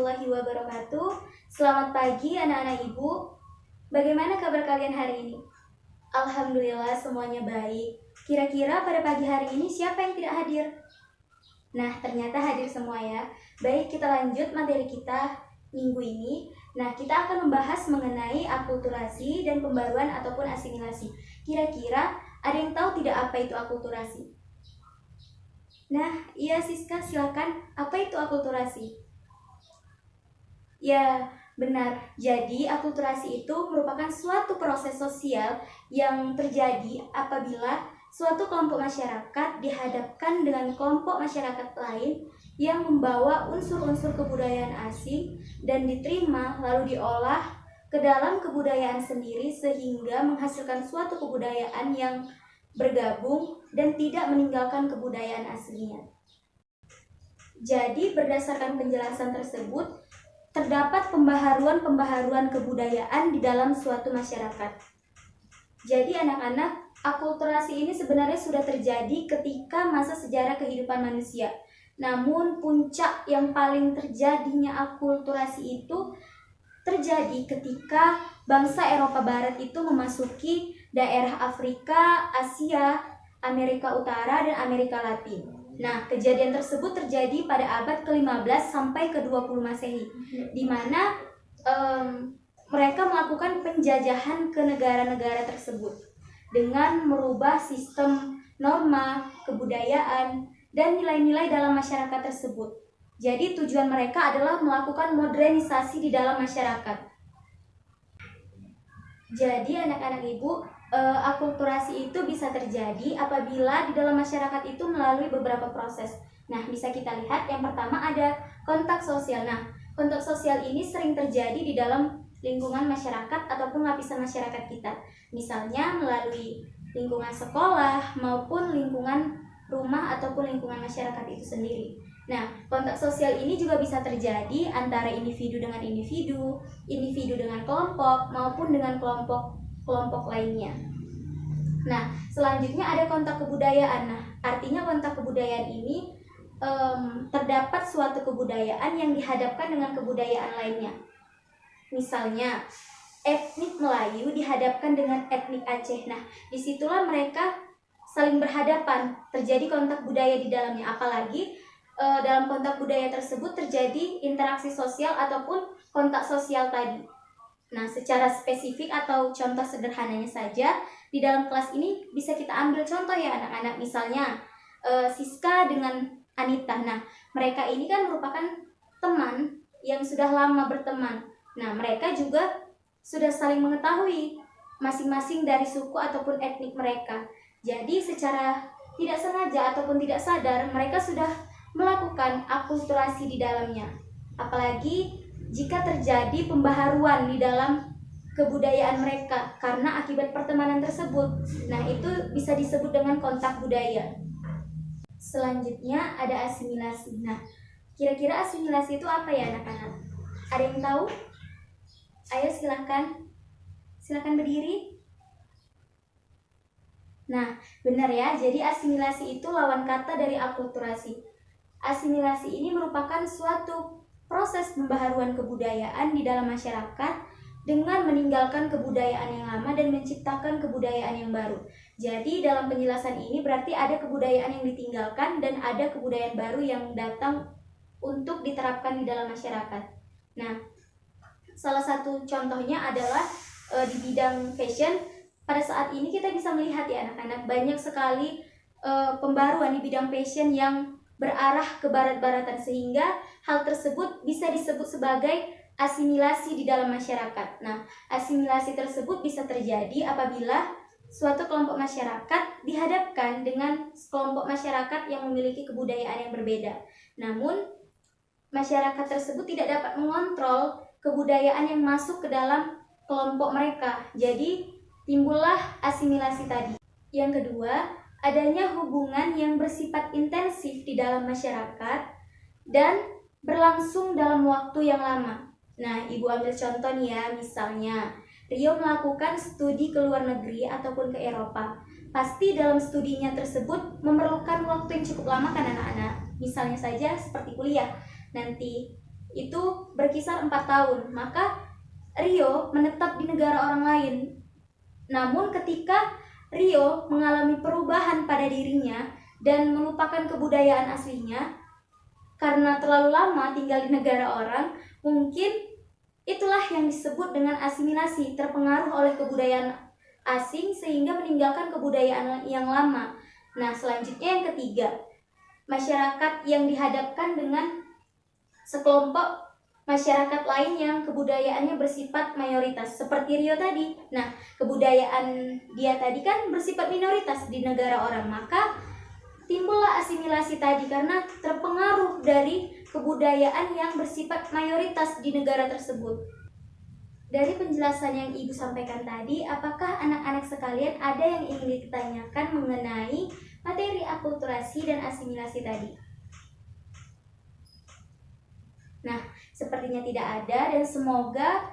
warahmatullahi wabarakatuh. Selamat pagi anak-anak ibu. Bagaimana kabar kalian hari ini? Alhamdulillah semuanya baik. Kira-kira pada pagi hari ini siapa yang tidak hadir? Nah, ternyata hadir semua ya. Baik, kita lanjut materi kita minggu ini. Nah, kita akan membahas mengenai akulturasi dan pembaruan ataupun asimilasi. Kira-kira ada yang tahu tidak apa itu akulturasi? Nah, iya Siska, silakan. Apa itu akulturasi? Ya, benar. Jadi, akulturasi itu merupakan suatu proses sosial yang terjadi apabila suatu kelompok masyarakat dihadapkan dengan kelompok masyarakat lain yang membawa unsur-unsur kebudayaan asing dan diterima lalu diolah ke dalam kebudayaan sendiri sehingga menghasilkan suatu kebudayaan yang bergabung dan tidak meninggalkan kebudayaan aslinya. Jadi berdasarkan penjelasan tersebut, terdapat pembaharuan kebudayaan di dalam suatu masyarakat. Jadi anak-anak, akulturasi ini sebenarnya sudah terjadi ketika masa sejarah kehidupan manusia. Namun puncak yang paling terjadinya akulturasi itu terjadi ketika bangsa Eropa Barat itu memasuki daerah Afrika, Asia, Amerika Utara, dan Amerika Latin. Nah, kejadian tersebut terjadi pada abad ke-15 sampai ke-20 Masehi, di mana mereka melakukan penjajahan ke negara-negara tersebut dengan merubah sistem norma, kebudayaan, dan nilai-nilai dalam masyarakat tersebut. Jadi tujuan mereka adalah melakukan modernisasi di dalam masyarakat. Jadi anak-anak ibu, akulturasi itu bisa terjadi apabila di dalam masyarakat itu melalui beberapa proses. Nah, bisa kita lihat yang pertama ada kontak sosial. Nah, kontak sosial ini sering terjadi di dalam lingkungan masyarakat ataupun lapisan masyarakat kita. Misalnya melalui lingkungan sekolah maupun lingkungan rumah ataupun lingkungan masyarakat itu sendiri. Nah, kontak sosial ini juga bisa terjadi antara individu dengan individu, individu dengan kelompok, maupun dengan kelompok lainnya. Nah, selanjutnya ada kontak kebudayaan. Nah, artinya kontak kebudayaan ini terdapat suatu kebudayaan yang dihadapkan dengan kebudayaan lainnya. Misalnya, etnik Melayu dihadapkan dengan etnik Aceh. Nah, disitulah mereka saling berhadapan, terjadi kontak budaya di dalamnya. Apalagi dalam kontak budaya tersebut terjadi interaksi sosial ataupun kontak sosial tadi. Nah, secara spesifik atau contoh sederhananya saja, di dalam kelas ini bisa kita ambil contoh ya anak-anak. Misalnya Siska dengan Anita. Nah, mereka ini kan merupakan teman yang sudah lama berteman. Nah, mereka juga sudah saling mengetahui masing-masing dari suku ataupun etnik mereka. Jadi secara tidak sengaja ataupun tidak sadar, mereka sudah melakukan akulturasi di dalamnya. Apalagi jika terjadi pembaharuan di dalam kebudayaan mereka karena akibat pertemanan tersebut. Nah, itu bisa disebut dengan kontak budaya. Selanjutnya ada asimilasi. Nah, kira-kira asimilasi itu apa ya anak-anak? Ada yang tahu? Ayo silakan berdiri. Nah, benar ya. Jadi asimilasi itu lawan kata dari akulturasi. Asimilasi ini merupakan suatu proses pembaharuan kebudayaan di dalam masyarakat dengan meninggalkan kebudayaan yang lama dan menciptakan kebudayaan yang baru. Jadi dalam penjelasan ini berarti ada kebudayaan yang ditinggalkan dan ada kebudayaan baru yang datang untuk diterapkan di dalam masyarakat. Nah, salah satu contohnya adalah di bidang fashion. Pada saat ini kita bisa melihat ya anak-anak, banyak sekali pembaruan di bidang fashion yang berarah ke barat-baratan sehingga hal tersebut bisa disebut sebagai asimilasi di dalam masyarakat. Nah, asimilasi tersebut bisa terjadi apabila suatu kelompok masyarakat dihadapkan dengan kelompok masyarakat yang memiliki kebudayaan yang berbeda. Namun, masyarakat tersebut tidak dapat mengontrol kebudayaan yang masuk ke dalam kelompok mereka. Jadi, timbullah asimilasi tadi. Yang kedua, adanya hubungan yang bersifat intensif di dalam masyarakat dan berlangsung dalam waktu yang lama. Nah, Ibu ambil contoh nih ya, misalnya Rio melakukan studi ke luar negeri ataupun ke Eropa. Pasti dalam studinya tersebut memerlukan waktu yang cukup lama kan anak-anak. Misalnya saja seperti kuliah. Nanti itu berkisar 4 tahun, maka Rio menetap di negara orang lain. Namun ketika Rio mengalami perubahan pada dirinya dan melupakan kebudayaan aslinya karena terlalu lama tinggal di negara orang, mungkin itulah yang disebut dengan asimilasi, terpengaruh oleh kebudayaan asing sehingga meninggalkan kebudayaan yang lama. Nah, selanjutnya yang ketiga, masyarakat yang dihadapkan dengan sekelompok masyarakat lain yang kebudayaannya bersifat mayoritas seperti Rio tadi. Nah, kebudayaan dia tadi kan bersifat minoritas di negara orang, maka timbullah asimilasi tadi karena terpengaruh dari kebudayaan yang bersifat mayoritas di negara tersebut. Dari penjelasan yang Ibu sampaikan tadi, apakah anak-anak sekalian ada yang ingin ditanyakan mengenai materi akulturasi dan asimilasi tadi? Nah, sepertinya tidak ada, dan semoga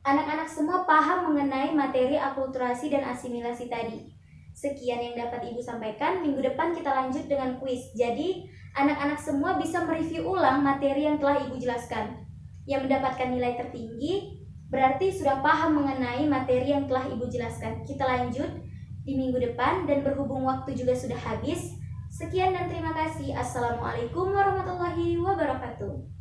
anak-anak semua paham mengenai materi akulturasi dan asimilasi tadi. Sekian yang dapat Ibu sampaikan. Minggu depan kita lanjut dengan kuis. Jadi, anak-anak semua bisa mereview ulang materi yang telah Ibu jelaskan. Yang mendapatkan nilai tertinggi berarti sudah paham mengenai materi yang telah Ibu jelaskan. Kita lanjut di minggu depan, dan berhubung waktu juga sudah habis. Sekian dan terima kasih. Assalamualaikum warahmatullahi wabarakatuh.